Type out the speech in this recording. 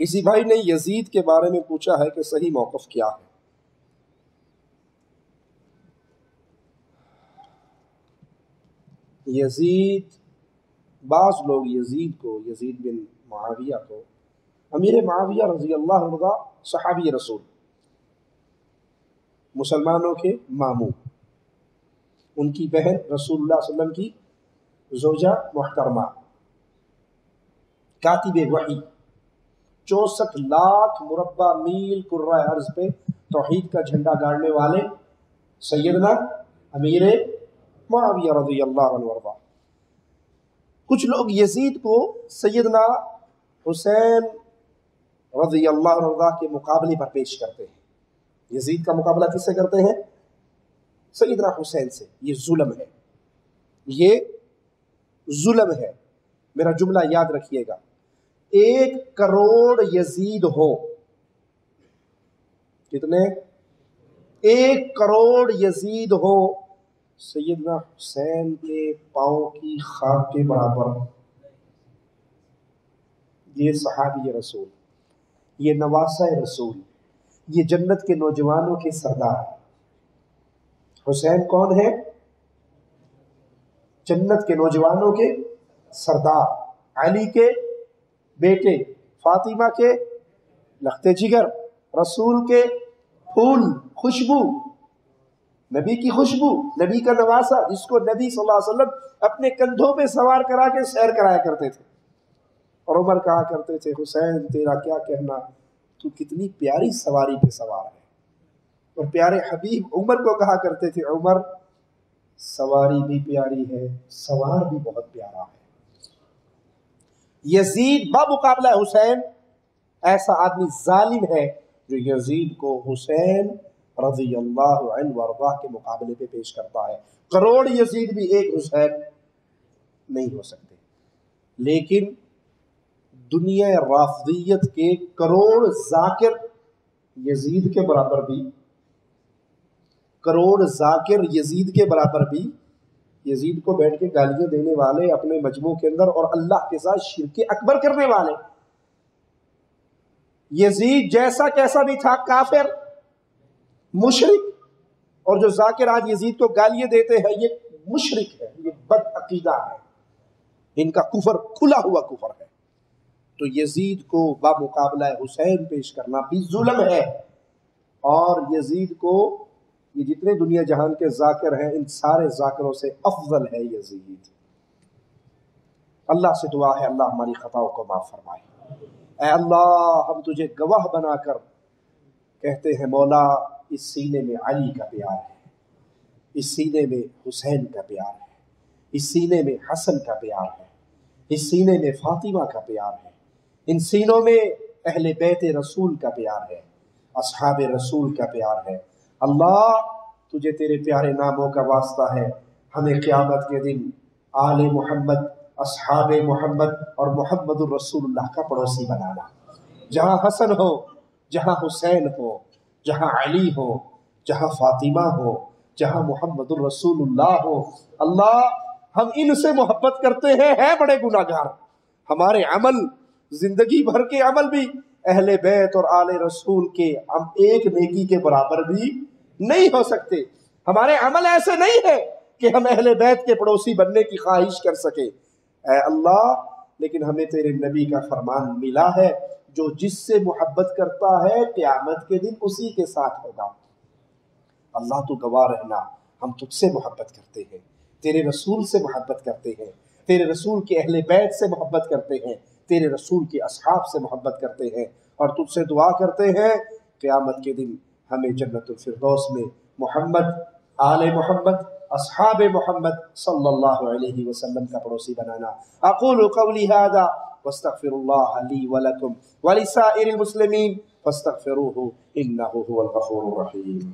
کسی بھائی نے یزید کے بارے میں پوچھا ہے کہ صحیح موقف کیا ہے؟ یزید، بعض لوگ یزید بن معاویہ کو، امیر معاویہ رضی اللہ عنہ صحابی رسول، مسلمانوں کے ماموں، ان کی بہن رسول اللہ صلی اللہ علیہ وسلم کی زوجہ محترمہ، کاتب وحی، 64 لاکھ مربع میل کرۂ ارض پہ توحید کا جھنڈا گاڑنے والے سیدنا امیر معاویہ رضی اللہ عنہ وارضاہ۔ کچھ لوگ یزید کو سیدنا حسین رضی اللہ عنہ وارضاہ کے مقابلے پر پیش کرتے ہیں۔ یزید کا مقابلہ کس سے کرتے ہیں؟ سیدنا حسین سے۔ یہ ظلم ہے، یہ ظلم ہے۔ میرا جملہ یاد رکھیے گا، 1 کروڑ یزید ہو، کتنے؟ 1 کروڑ یزید ہو، سیدنا حسین کے پاؤں کی خاک کے برابر۔ یہ صحابی رسول، یہ نواسہ رسول، یہ جنت کے نوجوانوں کے سردار۔ حسین کون ہے؟ جنت کے نوجوانوں کے سردار، علی کے بیٹے، فاطمہ کے لخت جگر، رسول کے پھول، خوشبو، نبی کی خوشبو، نبی کا نواسہ، جس کو نبی صلی اللہ علیہ وسلم اپنے کندھوں پہ سوار کرا کے سیر کرایا کرتے تھے۔ اور عمر کہا کرتے تھے، حسین تیرا کیا کہنا، تو کتنی پیاری سواری پہ سوار ہے۔ اور پیارے حبیب عمر کو کہا کرتے تھے، عمر سواری بھی پیاری ہے، سوار بھی بہت پیارا ہے۔ یزید بمقابلہ حسین ایسا آدمی ظالم ہے جو یزید کو حسین رضی اللہ عنہ وارضاہ کے مقابلے پہ پیش کرتا ہے۔ کروڑ یزید بھی ایک حسین نہیں ہو سکتے، لیکن دنیا رافضیت کے کروڑ ذاکر یزید کے برابر بھی، کروڑ ذاکر یزید کے برابر بھی، یزید کو بیٹھ کے گالیاں دینے والے اپنے مجموع کے اندر اور اللہ کے ساتھ شرک اکبر کرنے والے، یزید جیسا کیسا بھی تھا، کافر، مشرک، اور جو ذاکر آج یزید کو گالیاں دیتے ہیں یہ مشرک ہے، یہ بد عقیدہ ہے، ان کا کفر کھلا ہوا کفر ہے۔ تو یزید کو بمقابلہ حسین پیش کرنا بھی ظلم ہے، اور یزید کو، یہ جتنے دنیا جہان کے ذاکر ہیں ان سارے ذاکروں سے افضل ہے یزید۔ اللہ سے دعا ہے اللہ ہماری خطاؤں کو معاف فرمائے۔ اے اللہ، ہم تجھے گواہ بنا کر کہتے ہیں مولا، اس سینے میں علی کا پیار ہے، اس سینے میں حسین کا پیار ہے، اس سینے میں حسن کا پیار ہے، اس سینے میں فاطمہ کا پیار ہے، ان سینوں میں اہل بیت رسول کا پیار ہے، اصحاب رسول کا پیار ہے۔ اللہ، تجھے تیرے پیارے ناموں کا واسطہ ہے، ہمیں قیامت کے دن آل محمد، اصحاب محمد اور محمد الرسول اللہ کا پڑوسی بنانا۔ جہاں حسن ہو، جہاں حسین ہو، جہاں علی ہو، جہاں فاطمہ ہو، جہاں محمد الرسول اللہ ہو۔ اللہ، ہم ان سے محبت کرتے ہیں بڑے گناہگار، ہمارے عمل، زندگی بھر کے عمل بھی اہل بیت اور آل رسول کے ہم ایک نیکی کے برابر بھی نہیں ہو سکتے۔ ہمارے عمل ایسے نہیں ہے کہ ہم اہل بیت کے پڑوسی بننے کی خواہش کر سکے۔ اے اللہ، لیکن ہمیں تیرے نبی کا فرمان ملا ہے، جو جس سے محبت کرتا ہے قیامت کے دن اسی کے ساتھ ہوگا۔ اللہ تو گواہ رہنا، ہم تجھ سے محبت کرتے ہیں، تیرے رسول سے محبت کرتے ہیں، تیرے رسول کے اہل بیت سے محبت کرتے ہیں، تیرے رسول کے اصحاب سے محبت کرتے ہیں، اور تجھ سے دعا کرتے ہیں قیامت کے دن ہمیں جنت الفردوس میں محمد، آل محمد، اصحاب محمد صلی اللہ علیہ وسلم کا پڑوسی بنانا۔ اقول قولی ھذا واستغفر اللہ لی ولکم ولسائر المسلمین فاستغفروہ انہ هو الغفور الرحیم۔